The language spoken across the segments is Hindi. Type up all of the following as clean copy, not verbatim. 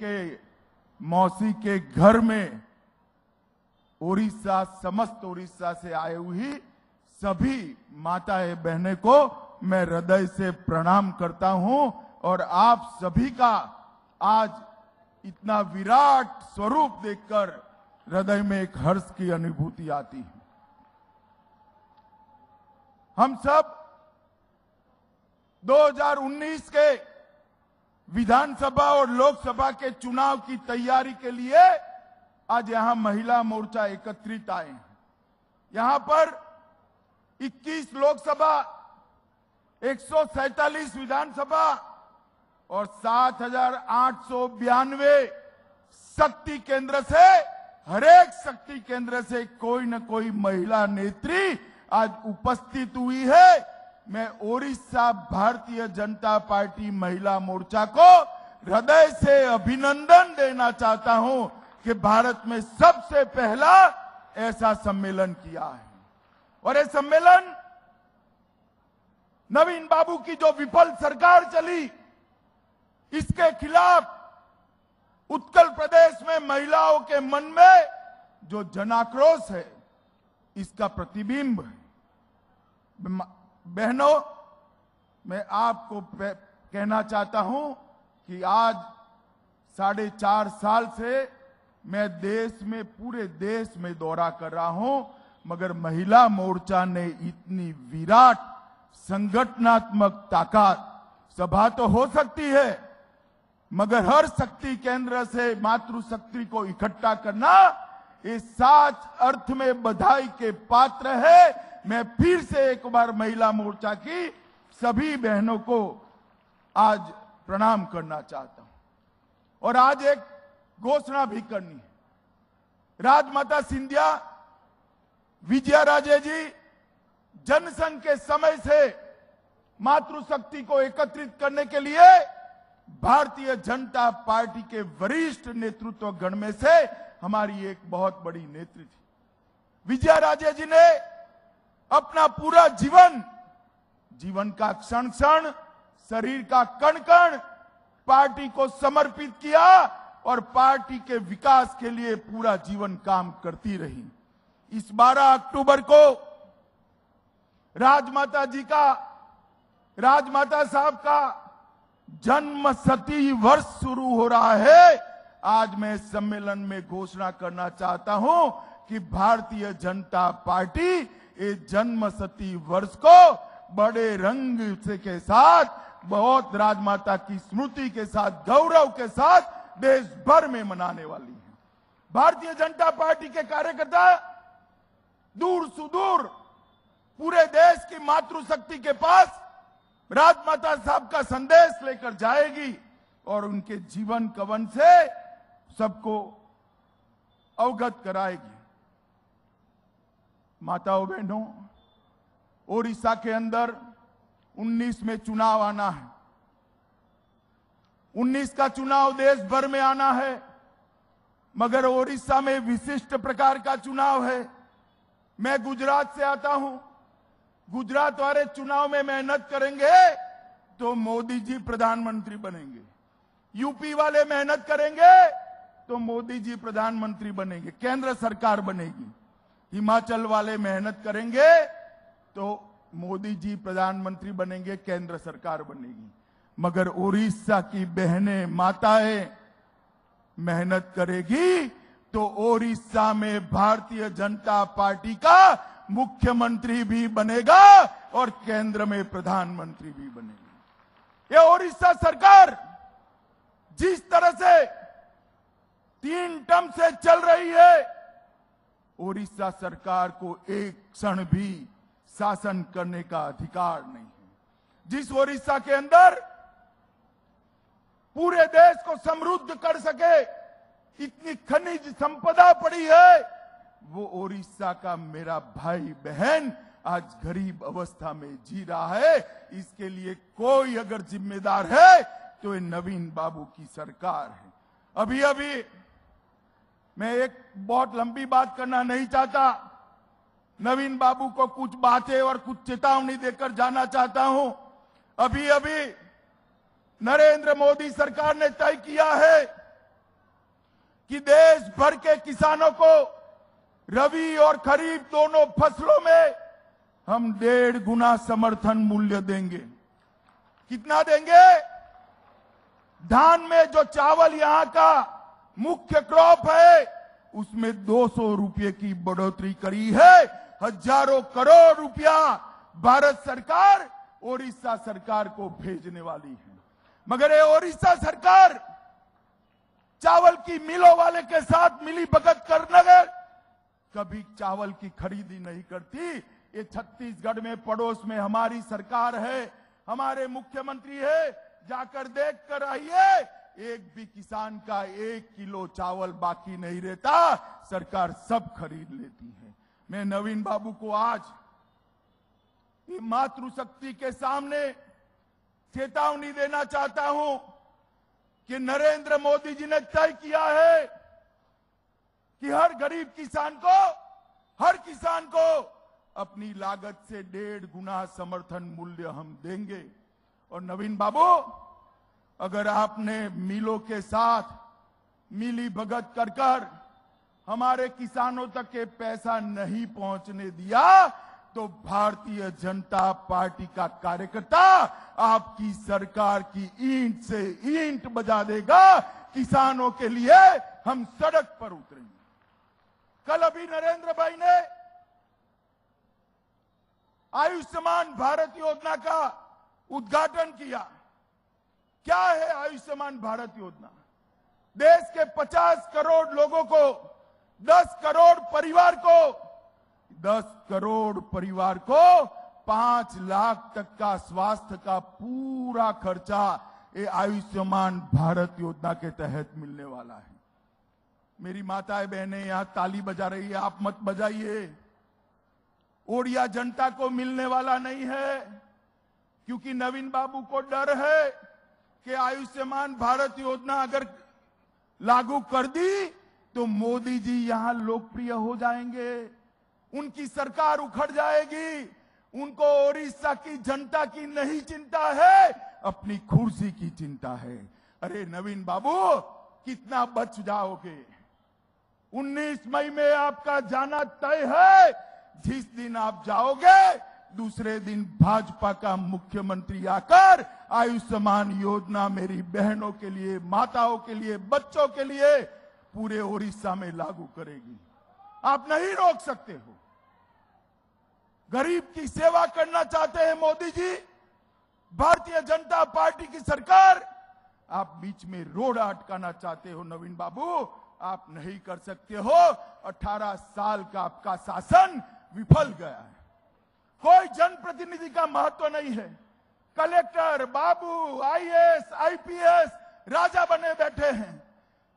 के मौसी के घर में उड़ीसा, समस्त उड़ीसा से आए हुई सभी माताएं बहनें को मैं हृदय से प्रणाम करता हूं और आप सभी का आज इतना विराट स्वरूप देखकर हृदय में एक हर्ष की अनुभूति आती है। हम सब 2019 के विधानसभा और लोकसभा के चुनाव की तैयारी के लिए आज यहां महिला मोर्चा एकत्रित आए हैं। यहां पर 21 लोकसभा, 147 विधानसभा और 7,892 शक्ति केंद्र से, हरेक शक्ति केंद्र से कोई न कोई महिला नेत्री आज उपस्थित हुई है। मैं ओडिशा भारतीय जनता पार्टी महिला मोर्चा को हृदय से अभिनंदन देना चाहता हूं कि भारत में सबसे पहला ऐसा सम्मेलन किया है। और ये सम्मेलन नवीन बाबू की जो विफल सरकार चली, इसके खिलाफ उत्कल प्रदेश में महिलाओं के मन में जो जनाक्रोश है, इसका प्रतिबिंब है। बहनों, मैं आपको कहना चाहता हूं कि आज 4.5 साल से मैं देश में, पूरे देश में दौरा कर रहा हूं, मगर महिला मोर्चा ने इतनी विराट संगठनात्मक ताकत, सभा तो हो सकती है मगर हर शक्ति केंद्र से मातृशक्ति को इकट्ठा करना, ये सच अर्थ में बधाई के पात्र है। मैं फिर से एक बार महिला मोर्चा की सभी बहनों को आज प्रणाम करना चाहता हूं और आज एक घोषणा भी करनी है। राजमाता सिंधिया विजयाराजे जी जनसंघ के समय से मातृशक्ति को एकत्रित करने के लिए भारतीय जनता पार्टी के वरिष्ठ नेतृत्व गण में से हमारी एक बहुत बड़ी नेत्री थी। विजयाराजे जी ने अपना पूरा जीवन का क्षण क्षण, शरीर का कण कण पार्टी को समर्पित किया और पार्टी के विकास के लिए पूरा जीवन काम करती रही। इस 12 अक्टूबर को राजमाता साहब का जन्म शती वर्ष शुरू हो रहा है। आज मैं सम्मेलन में घोषणा करना चाहता हूं कि भारतीय जनता पार्टी इस जन्म शती वर्ष को बड़े रंग से के साथ, बहुत राजमाता की स्मृति के साथ, गौरव के साथ देश भर में मनाने वाली है। भारतीय जनता पार्टी के कार्यकर्ता दूर सुदूर पूरे देश की मातृशक्ति के पास राजमाता साहब का संदेश लेकर जाएगी और उनके जीवन कवन से सबको अवगत कराएगी। माताओं बहनों, ओडिशा के अंदर 19 में चुनाव आना है। 19 का चुनाव देश भर में आना है, मगर ओडिशा में विशिष्ट प्रकार का चुनाव है। मैं गुजरात से आता हूं। गुजरात वाले चुनाव में मेहनत करेंगे तो मोदी जी प्रधानमंत्री बनेंगे। यूपी वाले मेहनत करेंगे तो मोदी जी प्रधानमंत्री बनेंगे, केंद्र सरकार बनेगी। हिमाचल वाले मेहनत करेंगे तो मोदी जी प्रधानमंत्री बनेंगे, केंद्र सरकार बनेगी। मगर उड़ीसा की बहनें, माताएं मेहनत करेगी तो उड़ीसा में भारतीय जनता पार्टी का मुख्यमंत्री भी बनेगा और केंद्र में प्रधानमंत्री भी बनेगी। ये उड़ीसा सरकार जिस तरह से 3 टर्म से चल रही है, उड़ीसा सरकार को एक क्षण भी शासन करने का अधिकार नहीं है। जिस उड़ीसा के अंदर पूरे देश को समृद्ध कर सके इतनी खनिज संपदा पड़ी है, वो उड़ीसा का मेरा भाई बहन आज गरीब अवस्था में जी रहा है। इसके लिए कोई अगर जिम्मेदार है तो ये नवीन बाबू की सरकार है। अभी मैं एक बहुत लंबी बात करना नहीं चाहता, नवीन बाबू को कुछ बातें और कुछ चेतावनी देकर जाना चाहता हूं। अभी नरेंद्र मोदी सरकार ने तय किया है कि देश भर के किसानों को रबी और खरीफ दोनों फसलों में हम 1.5 गुना समर्थन मूल्य देंगे। कितना देंगे? धान में जो चावल यहां का मुख्य क्रॉप है उसमें 200 रुपये की बढ़ोतरी करी है। हजारों करोड़ रुपया भारत सरकार ओडिशा सरकार को भेजने वाली है। मगर ये ओडिशा सरकार चावल की मिलों वाले के साथ मिली भगत करने कभी चावल की खरीदी नहीं करती। ये छत्तीसगढ़ में पड़ोस में हमारी सरकार है, हमारे मुख्यमंत्री है, जाकर देख कर आइए, एक भी किसान का 1 किलो चावल बाकी नहीं रहता, सरकार सब खरीद लेती है। मैं नवीन बाबू को आज ये मातृशक्ति के सामने चेतावनी देना चाहता हूं कि नरेंद्र मोदी जी ने तय किया है कि हर गरीब किसान को, हर किसान को अपनी लागत से 1.5 गुना समर्थन मूल्य हम देंगे। और नवीन बाबू, अगर आपने मिलों के साथ मिली भगत कर कर हमारे किसानों तक ये पैसा नहीं पहुंचने दिया तो भारतीय जनता पार्टी का कार्यकर्ता आपकी सरकार की ईंट से ईंट बजा देगा। किसानों के लिए हम सड़क पर उतरेंगे। कल अभी नरेंद्र भाई ने आयुष्मान भारत योजना का उद्घाटन किया। क्या है आयुष्मान भारत योजना? देश के 50 करोड़ लोगों को, 10 करोड़ परिवार को, 10 करोड़ परिवार को 5 लाख तक का स्वास्थ्य का पूरा खर्चा ये आयुष्मान भारत योजना के तहत मिलने वाला है। मेरी माताएं बहनें यहां ताली बजा रही है, आप मत बजाइए। ओडिया जनता को मिलने वाला नहीं है, क्योंकि नवीन बाबू को डर है कि आयुष्मान भारत योजना अगर लागू कर दी तो मोदी जी यहां लोकप्रिय हो जाएंगे, उनकी सरकार उखड़ जाएगी। उनको ओडिशा की जनता की नहीं चिंता है, अपनी कुर्सी की चिंता है। अरे नवीन बाबू, कितना बच जाओगे? 19 मई में आपका जाना तय है। जिस दिन आप जाओगे दूसरे दिन भाजपा का मुख्यमंत्री आकर आयुष्मान योजना मेरी बहनों के लिए, माताओं के लिए, बच्चों के लिए पूरे ओडिशा में लागू करेगी। आप नहीं रोक सकते हो। गरीब की सेवा करना चाहते हैं मोदी जी, भारतीय जनता पार्टी की सरकार। आप बीच में रोड अटकाना चाहते हो नवीन बाबू, आप नहीं कर सकते हो। 18 साल का आपका शासन विफल गया है। कोई जनप्रतिनिधि का महत्व नहीं है। कलेक्टर बाबू आईएएस आईपीएस राजा बने बैठे हैं,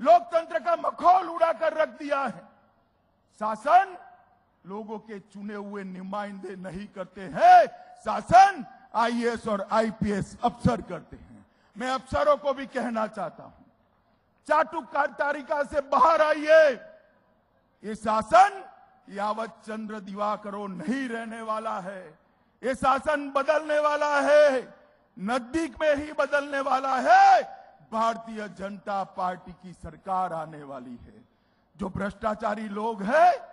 लोकतंत्र का मखौल उड़ाकर रख दिया है। शासन लोगों के चुने हुए नुमाइंदे नहीं करते हैं, शासन आईएएस और आईपीएस अफसर करते हैं। मैं अफसरों को भी कहना चाहता हूं, चाटुकारिता से बाहर आइए। ये शासन यावत चंद्र दिवाकरो नहीं रहने वाला है। ये शासन बदलने वाला है, नजदीक में ही बदलने वाला है। भारतीय जनता पार्टी की सरकार आने वाली है। जो भ्रष्टाचारी लोग हैं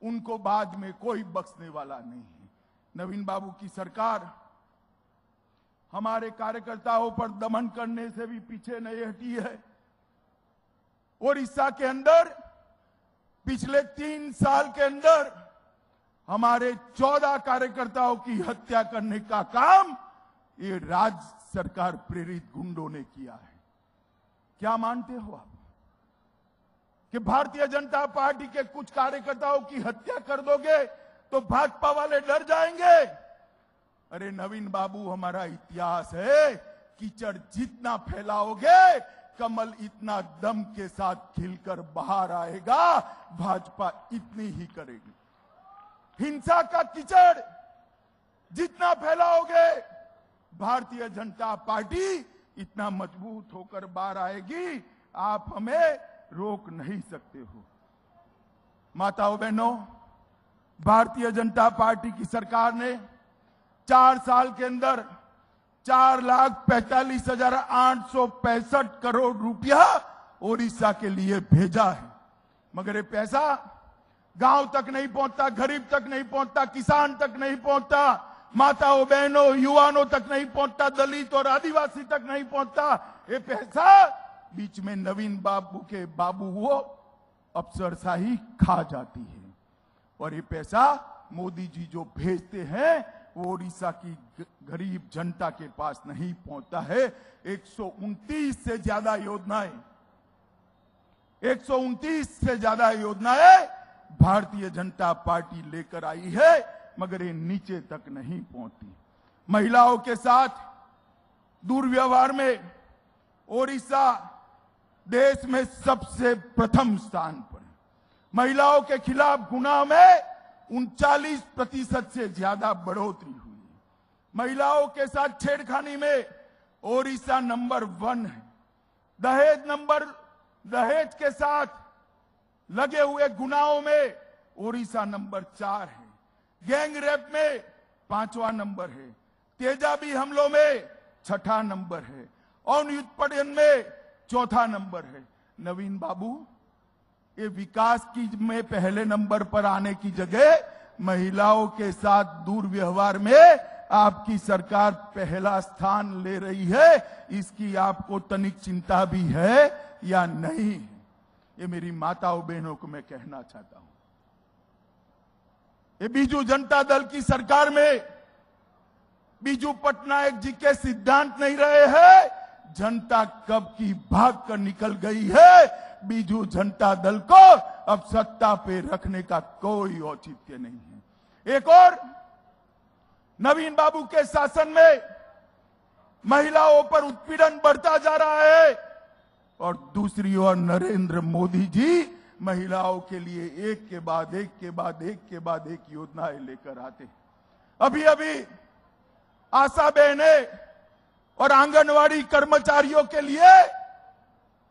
उनको बाद में कोई बख्शने वाला नहीं है। नवीन बाबू की सरकार हमारे कार्यकर्ताओं पर दमन करने से भी पीछे नहीं हटी है। ओडिशा के अंदर पिछले 3 साल के अंदर हमारे 14 कार्यकर्ताओं की हत्या करने का काम ये राज्य सरकार प्रेरित गुंडों ने किया है। क्या मानते हो आप कि भारतीय जनता पार्टी के कुछ कार्यकर्ताओं की हत्या कर दोगे तो भाजपा वाले डर जाएंगे? अरे नवीन बाबू, हमारा इतिहास है, कीचड़ जितना फैलाओगे कमल इतना दम के साथ खिलकर बाहर आएगा। भाजपा इतनी ही करेगी। हिंसा का कीचड़ जितना फैलाओगे भारतीय जनता पार्टी इतना मजबूत होकर बाहर आएगी। आप हमें रोक नहीं सकते हो। माताओं बहनों, भारतीय जनता पार्टी की सरकार ने 4 साल के अंदर 4,45,865 करोड़ रुपया ओडिशा के लिए भेजा है, मगर ये पैसा गांव तक नहीं पहुंचता, गरीब तक नहीं पहुंचता, किसान तक नहीं पहुंचता, माताओं बहनों युवानों तक नहीं पहुंचता, दलित और आदिवासी तक नहीं पहुंचता। ये पैसा बीच में नवीन बाबू के बाबू वो अफसरशाही खा जाती है। और ये पैसा मोदी जी जो भेजते हैं वो ओडिशा की गरीब जनता के पास नहीं पहुंचता है। 129 से ज्यादा योजनाएं 129 से ज्यादा योजनाएं भारतीय जनता पार्टी लेकर आई है, मगर ये नीचे तक नहीं पहुंचती। महिलाओं के साथ दुर्व्यवहार में ओडिशा देश में सबसे प्रथम स्थान पर। महिलाओं के खिलाफ गुनाह में 39% से ज्यादा बढ़ोतरी हुई। महिलाओं के साथ छेड़खानी में ओडिशा नंबर 1 है। दहेज के साथ लगे हुए गुनाहों में ओडिशा नंबर 4 है। गैंग रेप में 5वां नंबर है। तेजाबी हमलों में 6ठा नंबर है। और उत्पीड़न में 4था नंबर है। नवीन बाबू, ये विकास की में पहले नंबर पर आने की जगह महिलाओं के साथ दुर्व्यवहार में आपकी सरकार पहला स्थान ले रही है। इसकी आपको तनिक चिंता भी है या नहीं? ये मेरी माताओं बहनों को मैं कहना चाहता हूं। ये बीजू जनता दल की सरकार में बीजू पटनायक जी के सिद्धांत नहीं रहे हैं। जनता कब की भाग कर निकल गई है। बीजू जनता दल को अब सत्ता पे रखने का कोई औचित्य नहीं है। एक और नवीन बाबू के शासन में महिलाओं पर उत्पीड़न बढ़ता जा रहा है और दूसरी ओर नरेंद्र मोदी जी महिलाओं के लिए एक के बाद एक योजनाएं लेकर आते। अभी अभी आशा बहनें और आंगनवाड़ी कर्मचारियों के लिए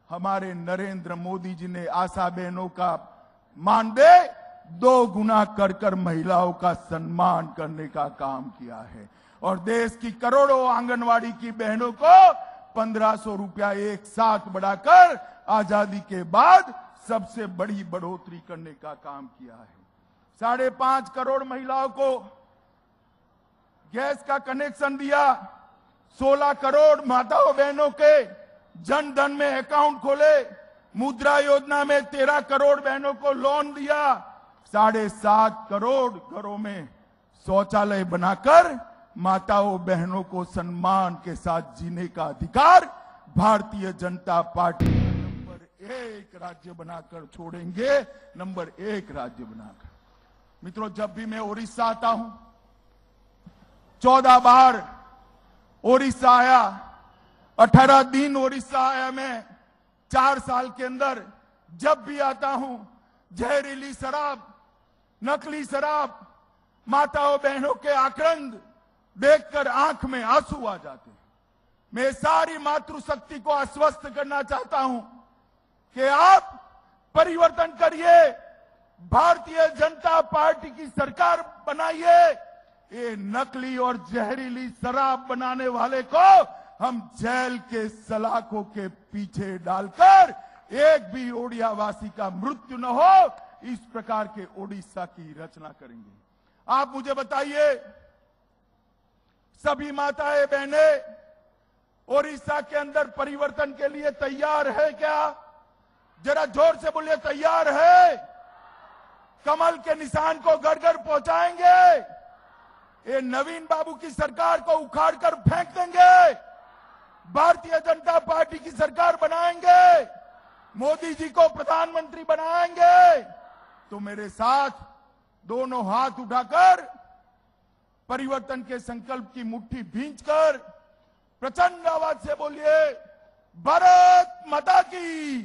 हमारे नरेंद्र मोदी जी ने आशा बहनों का मानदेय 2 गुना कर महिलाओं का सम्मान करने का काम किया है। और देश की करोड़ों आंगनवाड़ी की बहनों को 1500 रुपया एक साथ बढ़ाकर आजादी के बाद सबसे बड़ी बढ़ोतरी करने का काम किया है। 5.5 करोड़ महिलाओं को गैस का कनेक्शन दिया। 16 करोड़ माताओं बहनों के जन धन में अकाउंट खोले। मुद्रा योजना में 13 करोड़ बहनों को लोन दिया। 7.5 करोड़ घरों में शौचालय बनाकर माताओं बहनों को सम्मान के साथ जीने का अधिकार भारतीय जनता पार्टी नंबर 1 राज्य बनाकर छोड़ेंगे। नंबर 1 राज्य बनाकर। मित्रों, जब भी मैं ओडिशा आता हूं, 14 बार ओडिशा आया, 18 दिन ओडिशा आया मैं 4 साल के अंदर। जब भी आता हूं, जहरीली शराब, नकली शराब, माताओं बहनों के आक्रंद देखकर आंख में आंसू आ जाते। मैं सारी मातृशक्ति को आश्वस्त करना चाहता हूं कि आप परिवर्तन करिए, भारतीय जनता पार्टी की सरकार बनाइए। ये नकली और जहरीली शराब बनाने वाले को हम जेल के सलाखों के पीछे डालकर एक भी ओडियावासी का मृत्यु न हो, इस प्रकार के ओडिशा की रचना करेंगे। आप मुझे बताइए, सभी माताएं बहनें ओडिशा के अंदर परिवर्तन के लिए तैयार है क्या? जरा जोर से बोलिए, तैयार है? कमल के निशान को घर घर पहुंचाएंगे। ये नवीन बाबू की सरकार को उखाड़ कर फेंक देंगे। भारतीय जनता पार्टी की सरकार बनाएंगे। मोदी जी को प्रधानमंत्री बनाएंगे। तो मेरे साथ दोनों हाथ उठाकर परिवर्तन के संकल्प की मुट्ठी भींचकर प्रचंड आवाज से बोलिए, भारत माता की,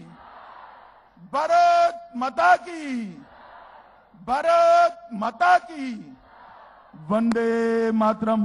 भारत माता की, भारत माता की, वंदे मातरम।